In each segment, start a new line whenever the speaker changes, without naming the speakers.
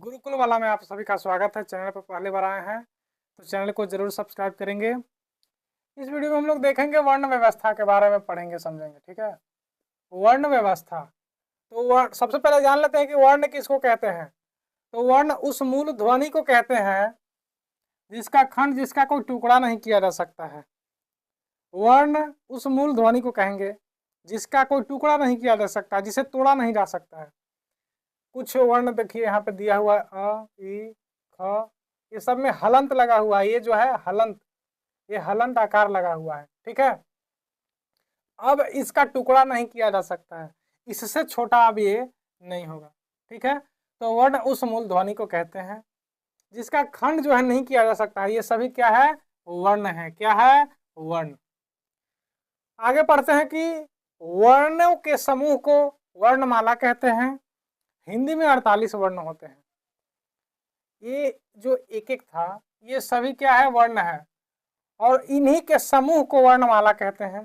गुरुकुल वाला में आप सभी का स्वागत है। चैनल पर पहली बार आए हैं तो चैनल को जरूर सब्सक्राइब करेंगे। इस वीडियो में हम लोग देखेंगे वर्ण व्यवस्था के बारे में, पढ़ेंगे समझेंगे। ठीक है, वर्ण व्यवस्था। तो वर्ण सबसे पहले जान लेते हैं कि वर्ण किसको कहते हैं। तो वर्ण उस मूल ध्वनि को कहते हैं जिसका खंड, जिसका कोई टुकड़ा नहीं किया जा सकता है। वर्ण उस मूल ध्वनि को कहेंगे जिसका कोई टुकड़ा नहीं किया जा सकता, जिसे तोड़ा नहीं जा सकता है। कुछ वर्ण देखिए यहाँ पे दिया हुआ है, अ, ई, ख, ये सब में हलंत लगा हुआ है। ये जो है हलंत, ये हलंत आकार लगा हुआ है। ठीक है, अब इसका टुकड़ा नहीं किया जा सकता है, इससे छोटा अब ये नहीं होगा। ठीक है, तो वर्ण उस मूल ध्वनि को कहते हैं जिसका खंड जो है नहीं किया जा सकता है। ये सभी क्या है? वर्ण है। क्या है? वर्ण। आगे पढ़ते हैं कि वर्णों के समूह को वर्णमाला कहते हैं। हिंदी में 48 वर्ण होते हैं। ये जो एक एक था, ये सभी क्या है? वर्ण है, और इन्हीं के समूह को वर्णमाला कहते हैं।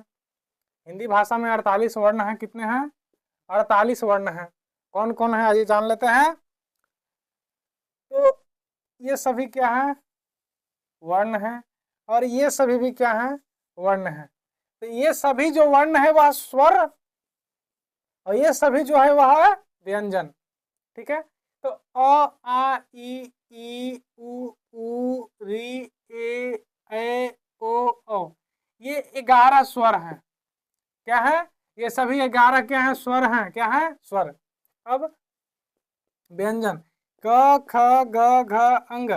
हिंदी भाषा में 48 वर्ण हैं। कितने हैं? 48 वर्ण हैं। कौन कौन है आइए जान लेते हैं। तो ये सभी क्या है? वर्ण है, और ये सभी भी क्या है? वर्ण है। तो ये सभी जो वर्ण है वह स्वर, और ये सभी जो है वह है व्यंजन। ठीक है, तो अ, आ, ई, उ, री, ए, ओ, ये 11 स्वर हैं। क्या है? ये सभी 11 क्या है? स्वर हैं। क्या है? स्वर। अब व्यंजन, क, ख, ग, घ, अंग,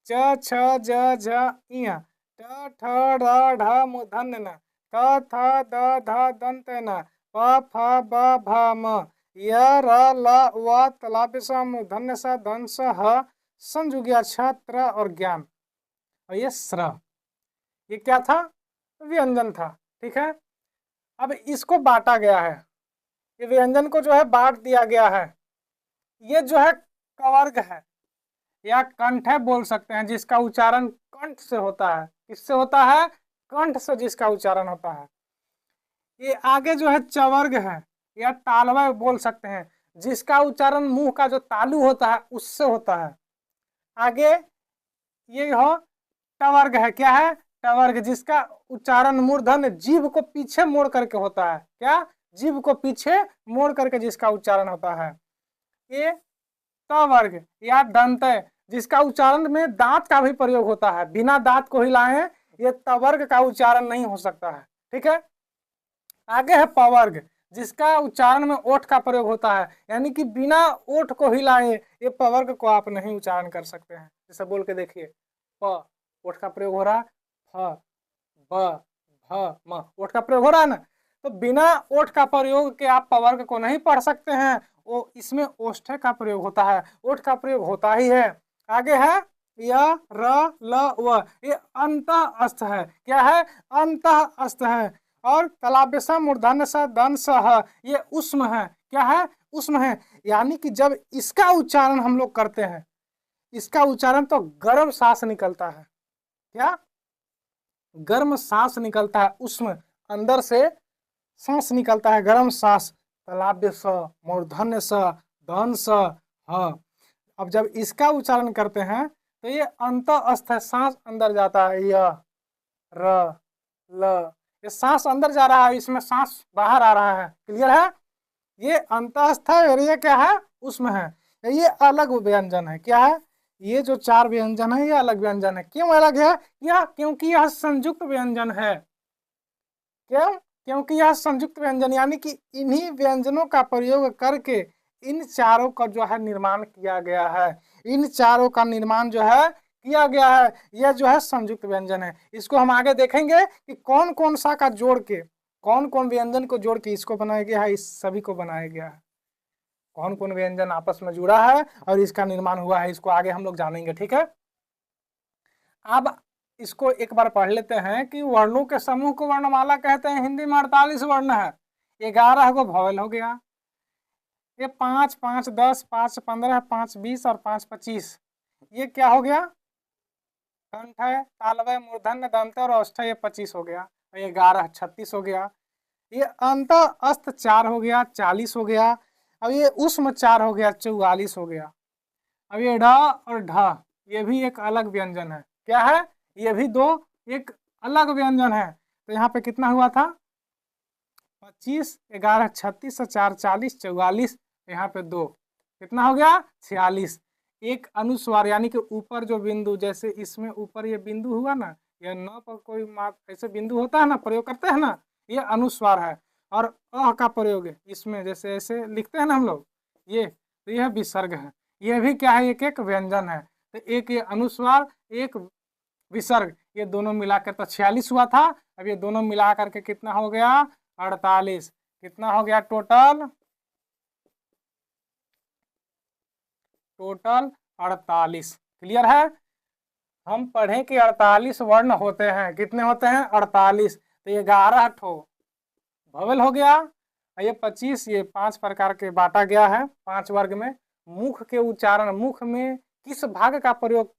च, छ, ज, झ, इय, ट, ठ, र, ढ, मूर्धन्य न, क, थ, द, ध, दंत्य न, प, फ, ब, भ, म, य, र, ल, व, तलाभ्य स, मूर्धन्य स, दंस, ह, संयुग्या छ, त्र और ज्ञान, और ये स्र। ये क्या था? व्यंजन था। ठीक है, अब इसको बांटा गया है। ये व्यंजन को जो है बांट दिया गया है। ये जो है कवर्ग है या कंठ है बोल सकते हैं, जिसका उच्चारण कंठ से होता है। किससे होता है? कंठ से जिसका उच्चारण होता है। ये आगे जो है चवर्ग है या तालवा बोल सकते हैं, जिसका उच्चारण मुंह का जो तालु होता है उससे होता है। आगे ये हो टवर्ग है। क्या है? टवर्ग, जिसका उच्चारण मूर्धन्य जीभ को पीछे मोड़ करके होता है। क्या? जीभ को पीछे मोड़ करके जिसका उच्चारण होता है। ये तवर्ग या दंत, जिसका उच्चारण में दांत का भी प्रयोग होता है। बिना दांत को हिलाए ये तवर्ग का उच्चारण नहीं हो सकता है। ठीक है, आगे है पवर्ग, जिसका उच्चारण में ओठ का प्रयोग होता है, यानी कि बिना ओठ को हिलाए ये पवर्ग को आप नहीं उच्चारण कर सकते हैं। जैसे बोल के देखिए, प, ओठ का प्रयोग हो रहा है, फ, ब, भ, म, ओठ का प्रयोग हो रहा है ना। तो बिना ओठ का प्रयोग के आप पवर्ग को नहीं पढ़ सकते हैं। वो इसमें ओष्ठे का प्रयोग होता है, ओठ का प्रयोग होता ही है। आगे है य, र, ल, व, ये अंतः अस्त है। क्या है? अंतः अस्त है। और तलाभ्य स, मूर्धन्य स, दंस ह, ये उष्म है। क्या है? उष्म है, यानी कि जब इसका उच्चारण हम लोग करते हैं, इसका उच्चारण तो गर्म सांस निकलता है। क्या? गर्म सांस निकलता है, उष्म, अंदर से सांस निकलता है, गर्म सांस। तलाभ्य स, मूर्धन्य स, दंस ह। अब जब इसका उच्चारण करते हैं तो ये अंतःस्थ है, सांस अंदर जाता है। य, र, ल, ये सांस अंदर जा रहा है, इसमें सांस बाहर आ रहा है। क्लियर है? ये अंतःस्थ है और ये क्या है? उष्म है। ये अलग व्यंजन है। क्या है? ये जो 4 व्यंजन है ये अलग व्यंजन है। क्यों अलग है? यह क्योंकि यह संयुक्त व्यंजन है। क्यों? क्योंकि यह संयुक्त व्यंजन, यानी कि इन्हीं व्यंजनों का प्रयोग करके इन चारों का जो है निर्माण किया गया है। इन चारों का निर्माण जो है किया गया है, यह जो है संयुक्त व्यंजन है। इसको हम आगे देखेंगे कि कौन कौन सा का जोड़ के, कौन कौन व्यंजन को जोड़ के इसको बनाया गया है, इस सभी को बनाया गया है। कौन कौन व्यंजन आपस में जुड़ा है और इसका निर्माण हुआ है, इसको आगे हम लोग जानेंगे। ठीक है, अब इसको एक बार पढ़ लेते हैं कि वर्णों के समूह को वर्णमाला कहते हैं। हिंदी में 48 वर्ण है, 11 को वॉवेल हो गया। ये 5, 5, 10, 5, 15, 5, 20 और 5, 25, ये क्या हो गया? कंठ है, तालव्य, मूर्धन्य, दंत और औष्ठ, ये 25 हो गया। और ये 11 36 हो गया। ये अंत अस्त 4 हो गया, 40 हो गया। अब ये उष्म 4 हो गया, 44 हो गया। अब ये ढ और ढ ये भी एक अलग व्यंजन है। क्या है? ये भी दो एक अलग व्यंजन है। तो यहाँ पे कितना हुआ था? 25, 11, 36 और 4, 40, 44। यहाँ पे 2 कितना हो गया? 46। एक अनुस्वार यानी कि ऊपर जो बिंदु, जैसे इसमें ऊपर ये बिंदु हुआ ना, यह न पर कोई ऐसे बिंदु होता है ना, प्रयोग करते हैं ना, ये अनुस्वार है। और अ का प्रयोग है इसमें, जैसे ऐसे लिखते हैं ना हम लोग, ये तो यह विसर्ग है। यह भी क्या है? एक एक व्यंजन है। तो एक ये अनुस्वार, एक विसर्ग, ये दोनों मिलाकर तो 46 हुआ था। अब ये दोनों मिला करके कितना हो गया? 48। कितना हो गया टोटल? टोटल 48। क्लियर है? हम पढ़े कि 48 वर्ण होते हैं। कितने होते हैं? 48। तो ये 11 ठो भवेल हो गया। ये 25, ये 5 प्रकार के बांटा गया है 5 वर्ग में। मुख के उच्चारण, मुख में किस भाग का प्रयोग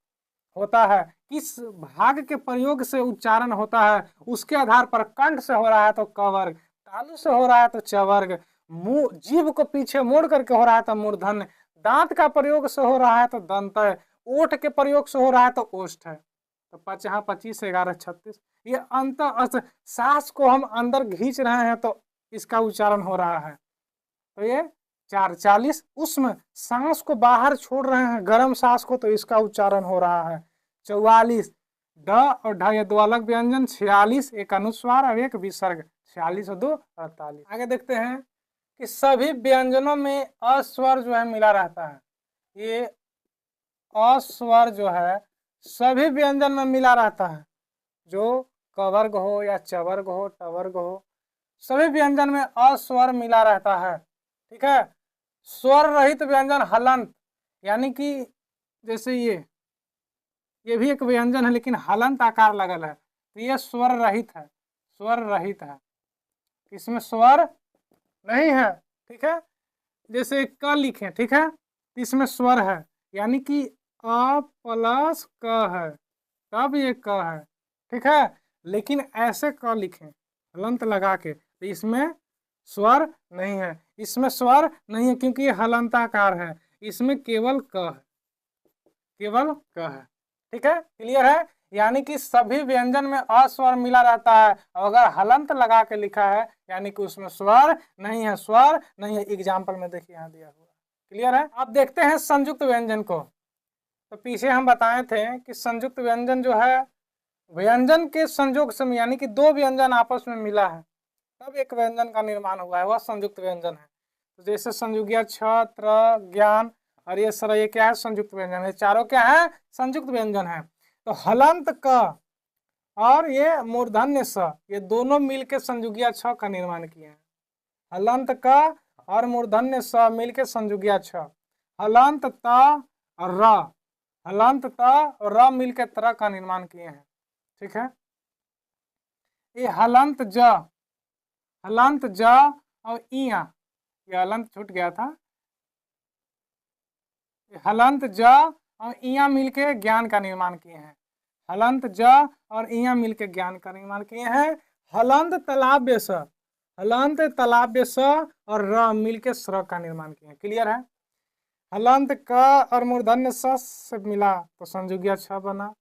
होता है, किस भाग के प्रयोग से उच्चारण होता है, उसके आधार पर कंठ से हो रहा है तो क वर्ग, तालु से हो रहा है तो च वर्ग, मुंह जीभ को पीछे मोड़ करके हो रहा है तो मूर्धन्य, दांत का प्रयोग से हो रहा है तो दंत है, ओठ के प्रयोग से हो रहा है तो ओष्ठ है। तो 5 यहाँ 25, 11, 36। ये अंत सांस को हम अंदर खींच रहे हैं तो इसका उच्चारण हो रहा है। तो ये 4, 40। उष्म सांस को बाहर छोड़ रहे हैं, गर्म सांस को, तो इसका उच्चारण हो रहा है 44। ड और ढ ये दो अलग व्यंजन। 46 एक अनुस्वार और एक विसर्ग। 46 और 2 48। आगे देखते हैं कि सभी व्यंजनों में अस्वर जो है मिला रहता है। ये अस्वर जो है सभी व्यंजन में मिला रहता है, जो कवर्ग हो या चवर्ग हो, टवर्ग हो, सभी व्यंजन में अस्वर मिला रहता है। ठीक है? स्वर रहित व्यंजन हलंत, यानी कि जैसे ये भी एक व्यंजन है लेकिन हलंत आकार लगल है, तो ये स्वर रहित है। स्वर रहित है, इसमें स्वर नहीं है। ठीक है? जैसे क लिखें, ठीक है, इसमें स्वर है, यानी कि अ प्लस क है, तब ये क है। ठीक है? लेकिन ऐसे क लिखें हलंत लगा के, तो इसमें स्वर नहीं है। इसमें स्वर नहीं है क्योंकि ये हलंताकार है। इसमें केवल क है, केवल क है। ठीक है? क्लियर है? यानी कि सभी व्यंजन में अस्वर मिला रहता है, और अगर हलंत लगा के लिखा है यानी कि उसमें स्वर नहीं है। स्वर नहीं है। एग्जाम्पल में देखिए यहाँ दिया हुआ। क्लियर है? अब देखते हैं संयुक्त व्यंजन को। तो पीछे हम बताए थे कि संयुक्त व्यंजन जो है व्यंजन के संयोग से, यानी कि दो व्यंजन आपस में मिला है तब एक व्यंजन का निर्माण हुआ है, वह संयुक्त व्यंजन है। तो जैसे संयुगिया छ, त्र, ज्ञान और ये सर, ये क्या है? संयुक्त व्यंजन है। चारों क्या है? संयुक्त व्यंजन है। तो हलंत क और ये मूर्धन्य स, ये दोनों मिलके संयुगिया छ का निर्माण किए हैं। हलंत क और मूर्धन्य स मिलके संयुगिया छ। हलंत त और र, हलंत त और र मिलके त्र का निर्माण किए हैं। ठीक है? ये हलंत ज, हलंत ज और इया, ये हलंत छूट गया था। हलंत ज और इया मिलके ज्ञान का निर्माण किए हैं। हलंत ज और इया मिलके ज्ञान का निर्माण किए हैं। हलंत तलाब्य स, हलंत तलाब्य स और र मिलके स्र का निर्माण किए हैं। क्लियर है? हलंत क और मूर्धन्य स से मिला तो संयुगिया छ बना।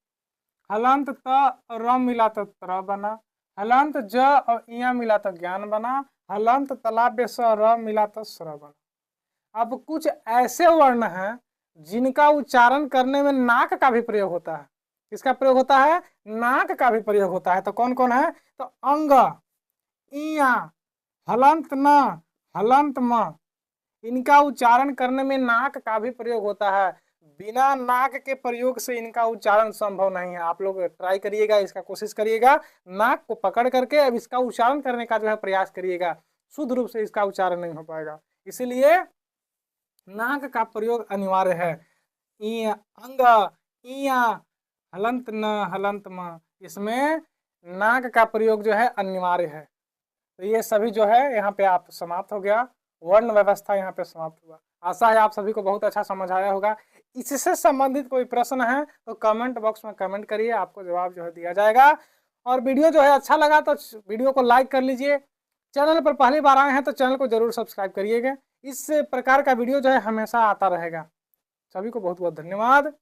हलंत त और र मिला तो त्र बना। हलंत ज और इया मिला तो ज्ञान बना। हलंत तलाब्य स र मिला तो स्र बना। अब कुछ ऐसे वर्ण हैं जिनका उच्चारण करने में नाक का भी प्रयोग होता है। किसका प्रयोग होता है? नाक का भी प्रयोग होता है। तो कौन कौन है? तो अंग, इया, हलंत न, हलंत म, इनका उच्चारण करने में नाक का भी प्रयोग होता है। बिना नाक के प्रयोग से इनका उच्चारण संभव नहीं है। आप लोग ट्राई करिएगा, इसका कोशिश करिएगा, नाक को पकड़ करके अब इसका उच्चारण करने का जो है प्रयास करिएगा। शुद्ध रूप से इसका उच्चारण नहीं हो पाएगा, इसीलिए नाक का प्रयोग अनिवार्य है। ई, अंग, इया, हलंत न, हलंत म, इसमें नाक का प्रयोग जो है अनिवार्य है। तो ये सभी जो है यहाँ पे आप समाप्त हो गया, वर्ण व्यवस्था यहाँ पे समाप्त हुआ। आशा है आप सभी को बहुत अच्छा समझ आया होगा। इससे संबंधित कोई प्रश्न है तो कमेंट बॉक्स में कमेंट करिए, आपको जवाब जो है दिया जाएगा। और वीडियो जो है अच्छा लगा तो वीडियो को लाइक कर लीजिए। चैनल पर पहली बार आए हैं तो चैनल को जरूर सब्सक्राइब करिएगा। इस प्रकार का वीडियो जो है हमेशा आता रहेगा। सभी को बहुत बहुत धन्यवाद।